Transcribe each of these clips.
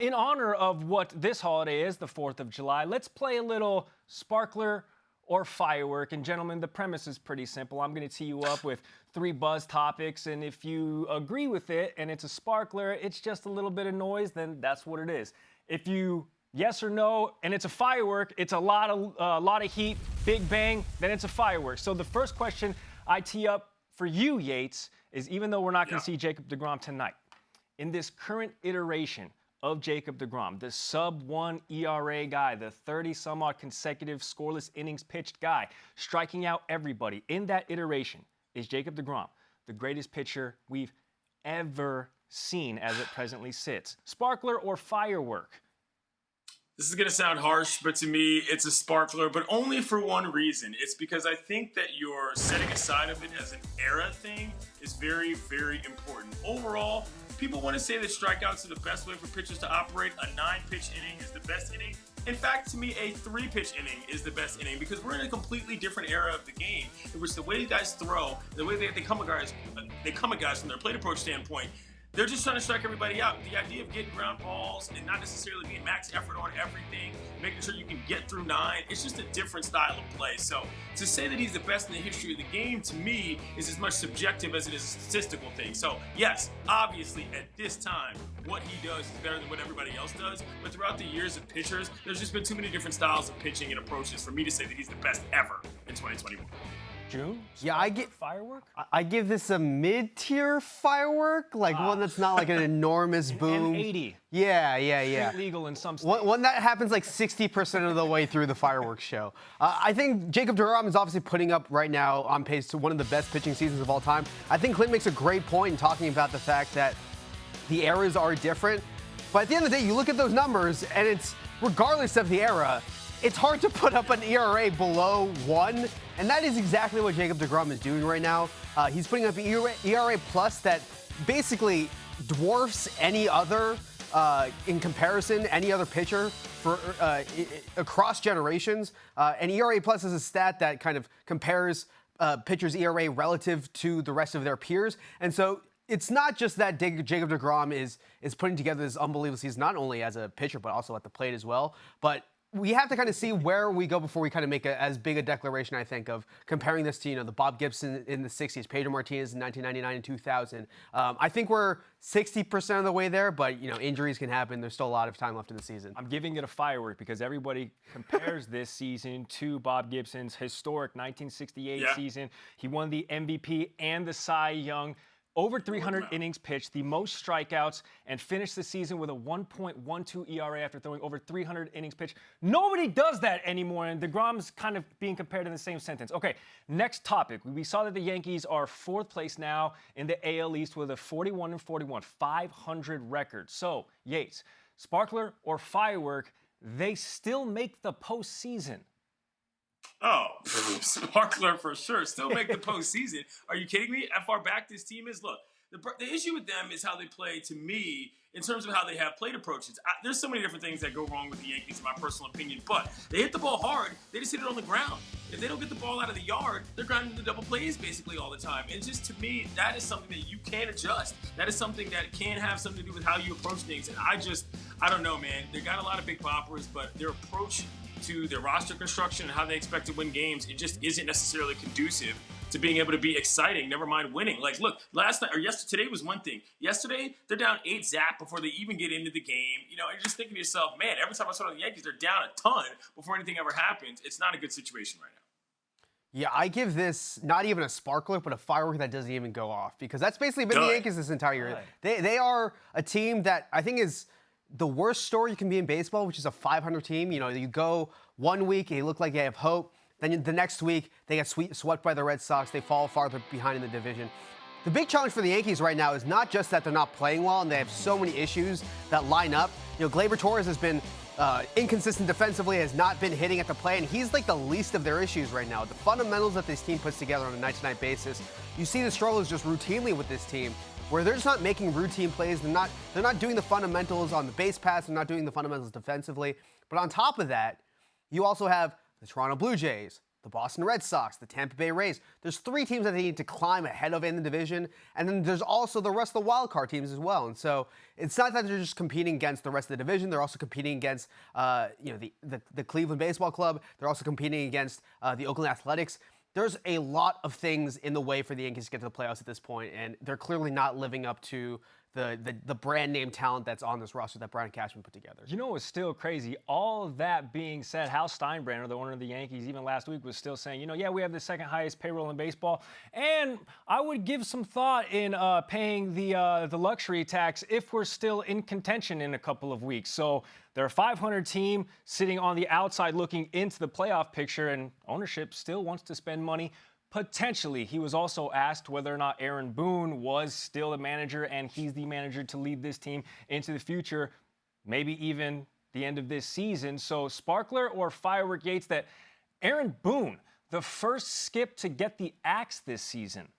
in honor of what this holiday is, the 4th of July, let's play a little sparkler or firework. And gentlemen, the premise is pretty simple. I'm going to tee you up with 3 buzz topics, and if you agree with it and it's a sparkler, it's just a little bit of noise, then that's what it is. If you yes or no, and it's a firework, it's a lot of heat, big bang, then it's a firework. So the first question I tee up for you, Yates, is even though we're not going to see Jacob deGrom tonight, in this current iteration of Jacob deGrom, the sub-1 ERA guy, the 30-some-odd consecutive scoreless innings pitched guy, striking out everybody, in that iteration, is Jacob deGrom the greatest pitcher we've ever seen as it presently sits? Sparkler or firework? This is going to sound harsh, but to me, it's a sparkler, but only for one reason. It's because I think that your setting aside of it as an era thing is very, very important. Overall, people want to say that strikeouts are the best way for pitchers to operate. A 9-pitch inning is the best inning. In fact, to me, a 3-pitch inning is the best inning because we're in a completely different era of the game in which the way guys throw, the way they come at guys from their plate approach standpoint, they're just trying to strike everybody out. The idea of getting ground balls and not necessarily being max effort on everything, making sure you can get through 9, it's just a different style of play. So to say that he's the best in the history of the game, to me, is as much subjective as it is a statistical thing. So yes, obviously at this time, what he does is better than what everybody else does. But throughout the years of pitchers, there's just been too many different styles of pitching and approaches for me to say that he's the best ever in 2021. June? Yeah, I get firework. I give this a mid-tier firework, like one that's not like an enormous boom. M80. Yeah. Street legal in some states. One that happens like 60% of the way through the fireworks show. I think Jacob deGrom is obviously putting up right now on pace to one of the best pitching seasons of all time. I think Clint makes a great point in talking about the fact that the eras are different. But at the end of the day, you look at those numbers, and it's regardless of the era, it's hard to put up an ERA below 1, and that is exactly what Jacob deGrom is doing right now. He's putting up an ERA plus that basically dwarfs any other, in comparison, any other pitcher for across generations. And ERA plus is a stat that kind of compares pitchers' ERA relative to the rest of their peers, and so it's not just that Jacob deGrom is putting together this unbelievable season, not only as a pitcher but also at the plate as well. But we have to kind of see where we go before we kind of make as big a declaration, I think, of comparing this to, the Bob Gibson in the 60s, Pedro Martinez in 1999 and 2000. I think we're 60% of the way there, but, injuries can happen. There's still a lot of time left in the season. I'm giving it a firework because everybody compares this season to Bob Gibson's historic 1968 season. He won the MVP and the Cy Young. Over 300 innings pitched, the most strikeouts, and finished the season with a 1.12 ERA after throwing over 300 innings pitched. Nobody does that anymore, and deGrom's kind of being compared in the same sentence. Okay, next topic. We saw that the Yankees are 4th place now in the AL East with a 41-41, 500 record. So, Yates, sparkler or firework, they still make the postseason. Oh, sparkler for sure. Still make the postseason. Are you kidding me? How far back this team is? Look, the issue with them is how they play, to me, in terms of how they have plate approaches. There's so many different things that go wrong with the Yankees, in my personal opinion, but they hit the ball hard. They just hit it on the ground. If they don't get the ball out of the yard, they're grinding the double plays basically all the time. And just, to me, that is something that you can adjust. That is something that can have something to do with how you approach things. And I don't know, man. They got a lot of big boppers, but their approach to their roster construction and how they expect to win games, it just isn't necessarily conducive to being able to be exciting, never mind winning. Like, look, today was one thing. Yesterday, they're down 8-0 before they even get into the game. You're just thinking to yourself, man, every time I saw the Yankees, they're down a ton before anything ever happens. It's not a good situation right now. Yeah, I give this not even a sparkler, but a firework that doesn't even go off, because that's basically been the Yankees this entire year. They are a team that I think is the worst story you can be in baseball, which is a 500 team. You go 1 week, you look like you have hope. Then the next week, they get swept by the Red Sox. They fall farther behind in the division. The big challenge for the Yankees right now is not just that they're not playing well and they have so many issues that line up. Gleyber Torres has been inconsistent defensively, has not been hitting at the plate, and he's like the least of their issues right now. The fundamentals that this team puts together on a night-to-night basis, you see the struggles just routinely with this team, where they're just not making routine plays. They're not doing the fundamentals on the base pass. They're not doing the fundamentals defensively. But on top of that, you also have the Toronto Blue Jays, the Boston Red Sox, the Tampa Bay Rays. There's 3 teams that they need to climb ahead of in the division, and then there's also the rest of the wild card teams as well. And so it's not that they're just competing against the rest of the division. They're also competing against, the Cleveland Baseball Club. They're also competing against the Oakland Athletics. There's a lot of things in the way for the Yankees to get to the playoffs at this point, and they're clearly not living up to the brand name talent that's on this roster that Brian Cashman put together. You know what's still crazy? All of that being said, Hal Steinbrenner, the owner of the Yankees, even last week was still saying, yeah, we have the second highest payroll in baseball, and I would give some thought in paying the luxury tax if we're still in contention in a couple of weeks. So they're a 500 team sitting on the outside looking into the playoff picture, and ownership still wants to spend money. Potentially. He was also asked whether or not Aaron Boone was still the manager, and he's the manager to lead this team into the future, maybe even the end of this season. So Sparkler or Firework Yates, that Aaron Boone, the first skip to get the axe this season.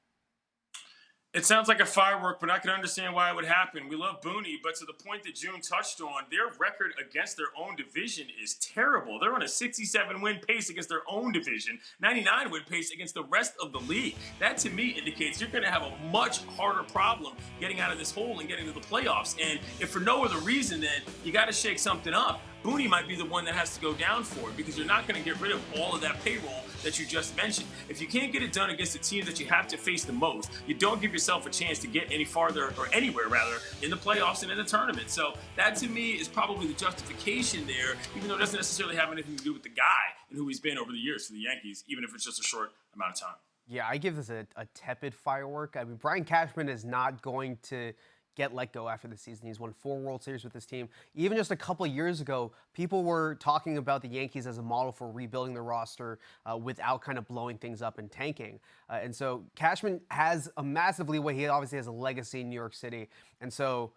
It sounds like a firework, but I can understand why it would happen. We love Booney, but to the point that June touched on, their record against their own division is terrible. They're on a 67-win pace against their own division, 99-win pace against the rest of the league. That, to me, indicates you're going to have a much harder problem getting out of this hole and getting to the playoffs. And if for no other reason, then you got to shake something up. Booney might be the one that has to go down for it, because you're not going to get rid of all of that payroll that you just mentioned. If you can't get it done against the team that you have to face the most, you don't give yourself a chance to get any farther, or anywhere rather, in the playoffs and in the tournament. So that, to me, is probably the justification there, even though it doesn't necessarily have anything to do with the guy and who he's been over the years for the Yankees, even if it's just a short amount of time. Yeah, I give this a tepid Firework. I mean, Brian Cashman is not going to get let go after the season. He's won 4 World Series with this team. Even just a couple of years ago, people were talking about the Yankees as a model for rebuilding the roster without kind of blowing things up and tanking. And so Cashman has a massive leeway. He obviously has a legacy in New York City. And so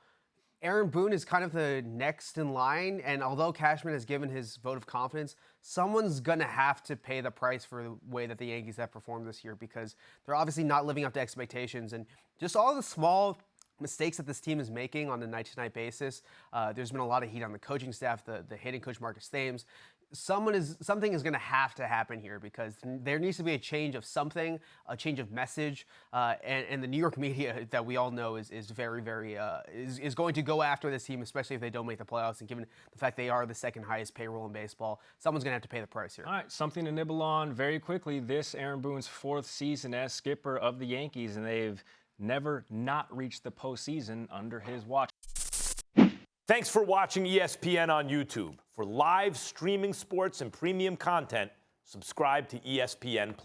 Aaron Boone is kind of the next in line. And although Cashman has given his vote of confidence, someone's going to have to pay the price for the way that the Yankees have performed this year, because they're obviously not living up to expectations. And just all the small mistakes that this team is making on a night-to-night basis. There's been a lot of heat on the coaching staff, the hitting coach Marcus Thames. Something is going to have to happen here, because there needs to be a change of something, a change of message, and the New York media that we all know is very, very is going to go after this team, especially if they don't make the playoffs. And given the fact they are the second highest payroll in baseball, someone's going to have to pay the price here. All right, something to nibble on very quickly. This Aaron Boone's 4th season as skipper of the Yankees, and they've never not reached the postseason under his watch. Thanks for watching ESPN on YouTube. For live streaming sports and premium content, subscribe to ESPN+.